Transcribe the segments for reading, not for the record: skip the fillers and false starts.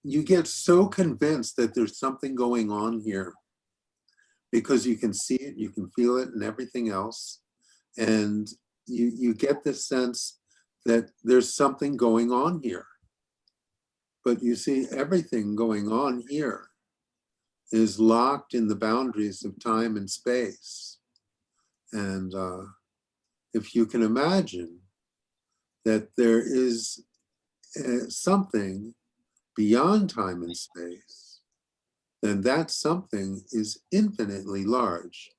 you get so convinced that there's something going on here because you can see it, you can feel it, and everything else. And you get this sense that there's something going on here. But you see, everything going on here is locked in the boundaries of time and space. And if you can imagine that there is something beyond time and space, then that something is infinitely large.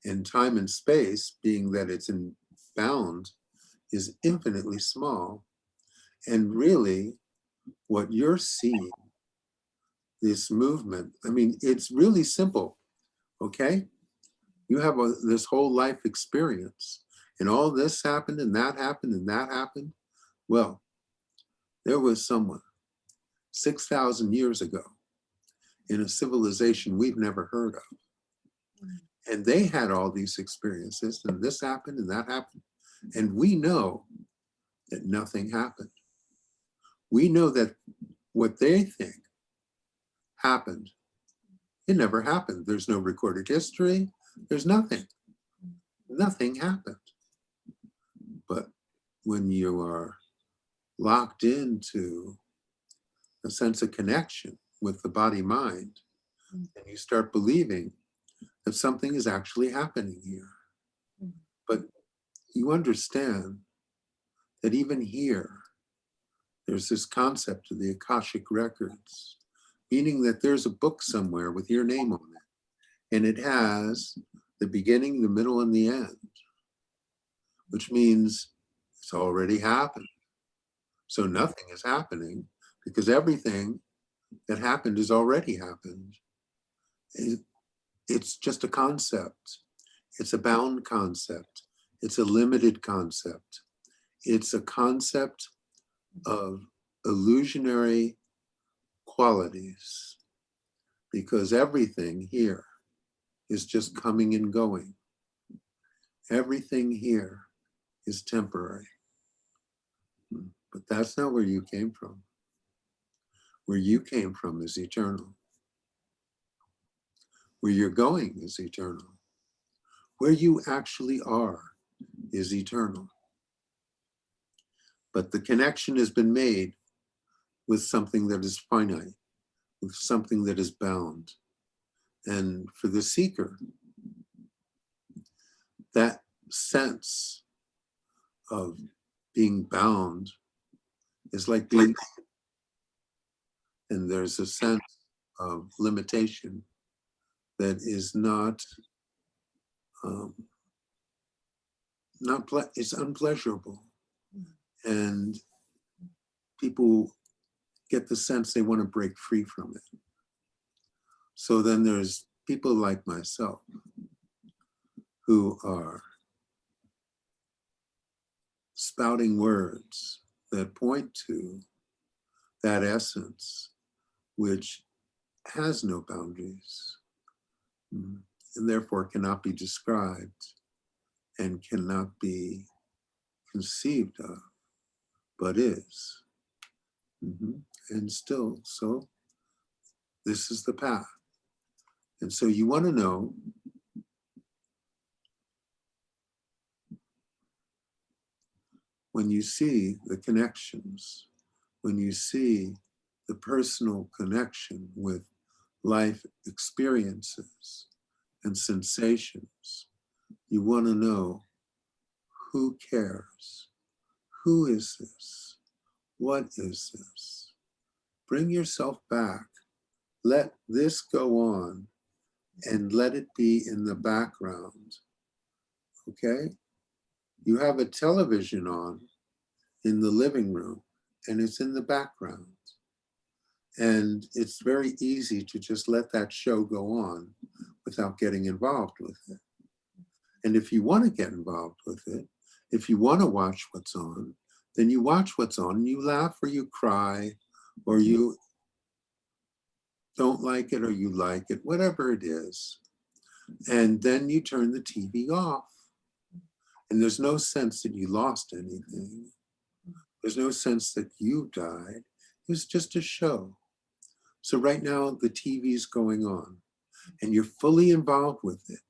And time and space, being that it's bound, is infinitely small. And really, what you're seeing, this movement, I mean, it's really simple, okay? You have this whole life experience, and all this happened, and that happened, and that happened. Well, there was someone 6,000 years ago in a civilization we've never heard of. And they had all these experiences, and this happened, and that happened. And we know that nothing happened. We know that what they think happened, it never happened. There's no recorded history. There's nothing. Nothing happened. But when you are locked into a sense of connection with the body-mind, and you start believing that something is actually happening here. But you understand that even here, there's this concept of the Akashic records, meaning that there's a book somewhere with your name on it, and it has the beginning, the middle, and the end, which means it's already happened. So nothing is happening because everything that happened has already happened. It's just a concept. It's a bound concept. It's a limited concept. It's a concept of illusionary qualities, because everything here is just coming and going. Everything here is temporary. But that's not where you came from. Where you came from is eternal. Where you're going is eternal. Where you actually are is eternal. But the connection has been made with something that is finite, with something that is bound. And for the seeker, that sense of being bound is like being, and there's a sense of limitation that is not it's unpleasurable. And people get the sense they want to break free from it. So then there's people like myself who are spouting words that point to that essence, which has no boundaries, and therefore cannot be described and cannot be conceived of, but is. And still, so this is the path. And so you want to know when you see the connections, when you see the personal connection with life experiences and sensations, you want to know who cares? Who is this? What is this? Bring yourself back. Let this go on and let it be in the background. Okay? You have a television on in the living room and it's in the background. And it's very easy to just let that show go on without getting involved with it. And if you want to get involved with it, if you want to watch what's on, then you watch what's on and you laugh or you cry or you don't like it or you like it, whatever it is. And then you turn the TV off. And there's no sense that you lost anything. There's no sense that you died. It was just a show. So right now the TV's going on and you're fully involved with it.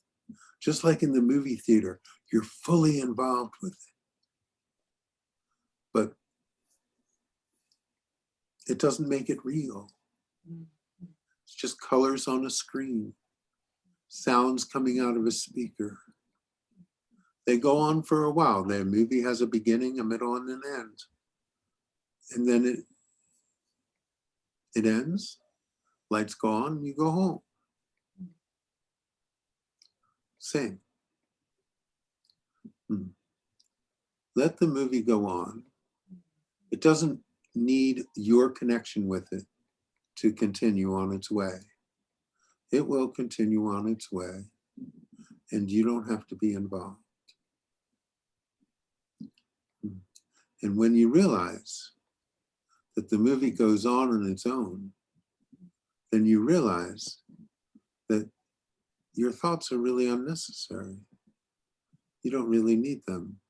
Just like in the movie theater, you're fully involved with it. But it doesn't make it real. It's just colors on a screen, sounds coming out of a speaker. They go on for a while. Their movie has a beginning, a middle, and an end. And then it ends, lights go on, and you go home. Same. Let the movie go on. It doesn't need your connection with it to continue on its way. It will continue on its way, and you don't have to be involved. And when you realize that the movie goes on its own, then you realize that your thoughts are really unnecessary. You don't really need them.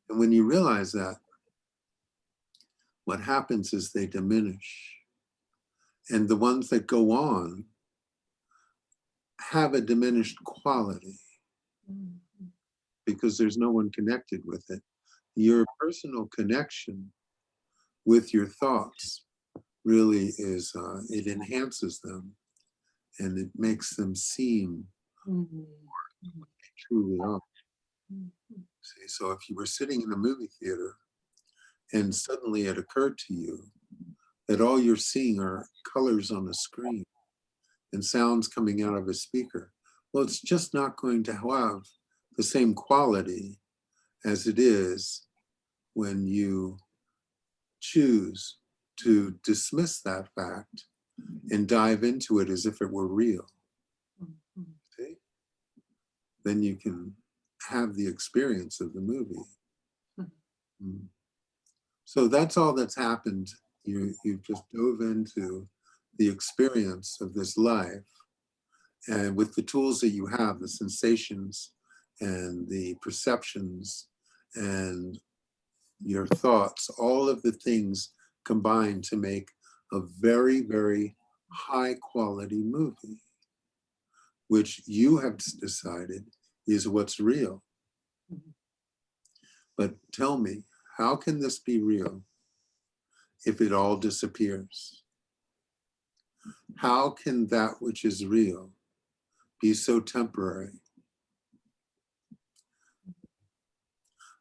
And when you realize that, what happens is they diminish. And the ones that go on have a diminished quality because there's no one connected with it. Your personal connection with your thoughts really is, it enhances them and it makes them seem more like they truly are. See, so if you were sitting in a movie theater and suddenly it occurred to you that all you're seeing are colors on a screen and sounds coming out of a speaker, well, it's just not going to have the same quality as it is when you choose to dismiss that fact and dive into it as if it were real. See? Then you can have the experience of the movie. So that's all that's happened. You've just dove into the experience of this life, and with the tools that you have, the sensations and the perceptions and your thoughts, all of the things combined to make a very, very high quality movie, which you have decided is what's real. But tell me, how can this be real if it all disappears? How can that which is real be so temporary?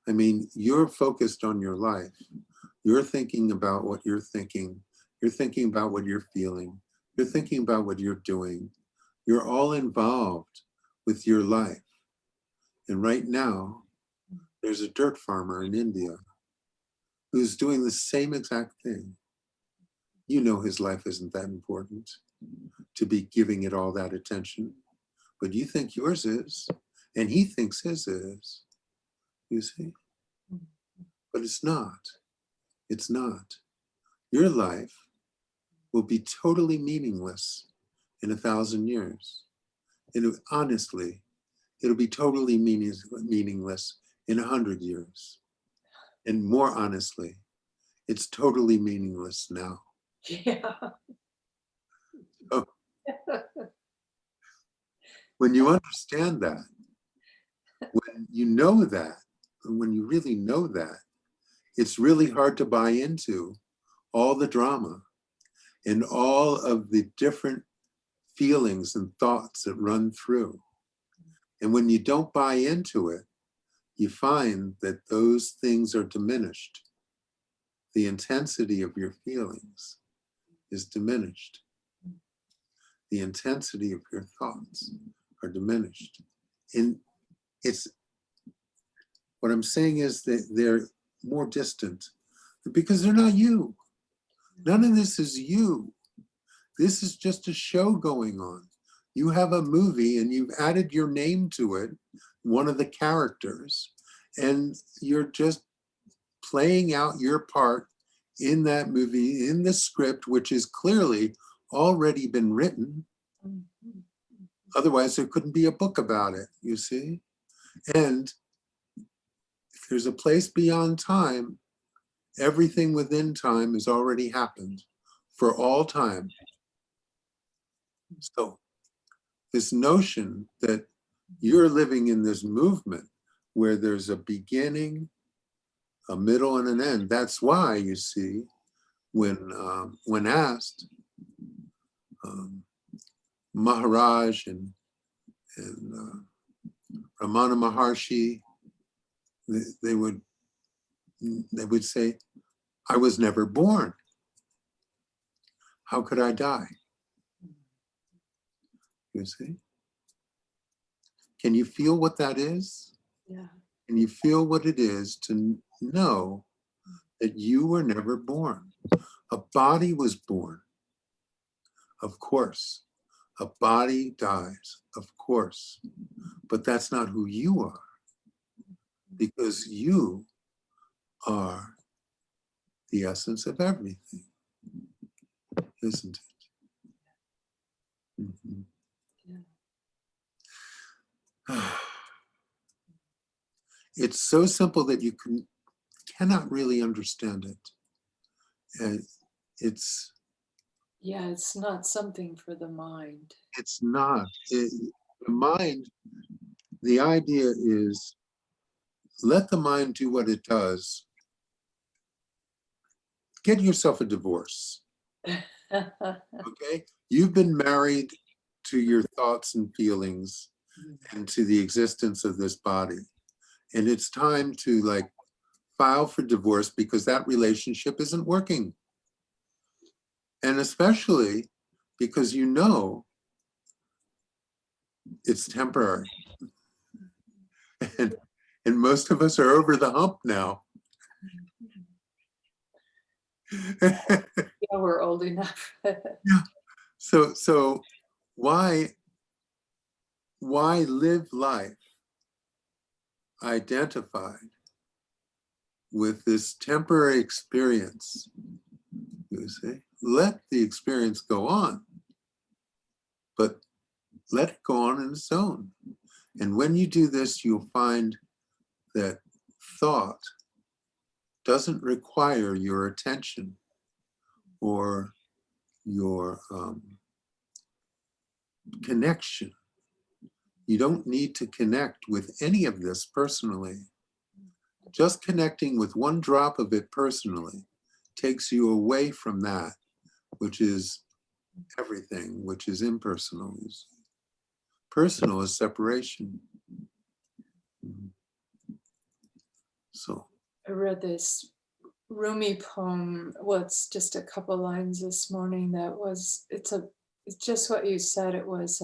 I mean, you're focused on your life. You're thinking about what you're thinking. You're thinking about what you're feeling. You're thinking about what you're doing. You're all involved with your life. And right now, there's a dirt farmer in India who's doing the same exact thing. You know his life isn't that important to be giving it all that attention, but you think yours is, and he thinks his is, you see? But it's not. It's not. Your life will be totally meaningless in 1,000 years. And honestly, it'll be totally meaningless in 100 years. And more honestly, it's totally meaningless now. Yeah. So, when you understand that, when you know that, and when you really know that, it's really hard to buy into all the drama and all of the different feelings and thoughts that run through. And when you don't buy into it, you find that those things are diminished. The intensity of your feelings is diminished. The intensity of your thoughts are diminished. And it's, what I'm saying is that they're more distant because they're not you. None of this is you. This is just a show going on. You have a movie and you've added your name to it, one of the characters, and you're just playing out your part in that movie, in the script, which is clearly already been written. Otherwise, there couldn't be a book about it, you see? And if there's a place beyond time, everything within time has already happened for all time. So this notion that you're living in this movement where there's a beginning, a middle, and an end. That's why, you see, when asked, Maharaj and Ramana Maharshi, they would say, I was never born. How could I die? You see? Can you feel what that is? Yeah. Can you feel what it is to know that you were never born? A body was born, of course. A body dies, of course. But that's not who you are, because you are the essence of everything, isn't it? Mm-hmm. Yeah. It's so simple that you cannot really understand it. And it's not something for the mind. It's not. The mind, the idea is, let the mind do what it does. Get yourself a divorce. Okay? You've been married to your thoughts and feelings and to the existence of this body. And it's time to file for divorce because that relationship isn't working. And especially because you know it's temporary. And most of us are over the hump now. Yeah, we're old enough. Yeah. So why live life identified with this temporary experience? You see, let the experience go on, but let it go on in its own. And when you do this, you'll find that thought doesn't require your attention or your connection. You don't need to connect with any of this personally. Just connecting with one drop of it personally takes you away from that, which is everything, which is impersonal. Personal is separation. So I read this Rumi poem. Well, it's just a couple lines this morning. It's just what you said. It was,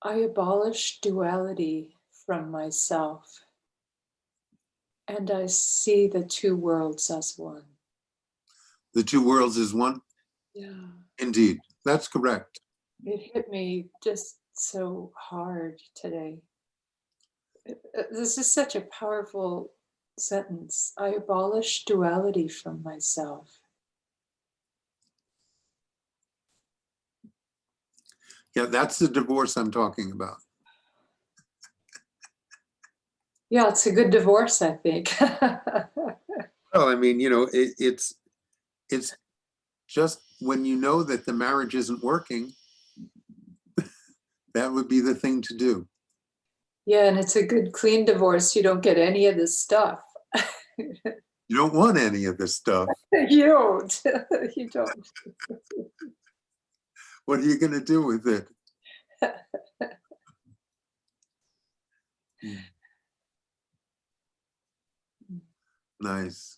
I abolish duality from myself, and I see the two worlds as one. the two worlds is one? Yeah. Indeed, that's correct. It hit me just so hard today. This is such a powerful sentence. I abolish duality from myself. Yeah, that's the divorce I'm talking about. Yeah, it's a good divorce, I think. Well, I mean, it's just when you know that the marriage isn't working, that would be the thing to do. Yeah, and it's a good, clean divorce. You don't get any of this stuff. You don't want any of this stuff. You don't. You don't. What are you going to do with it? Nice.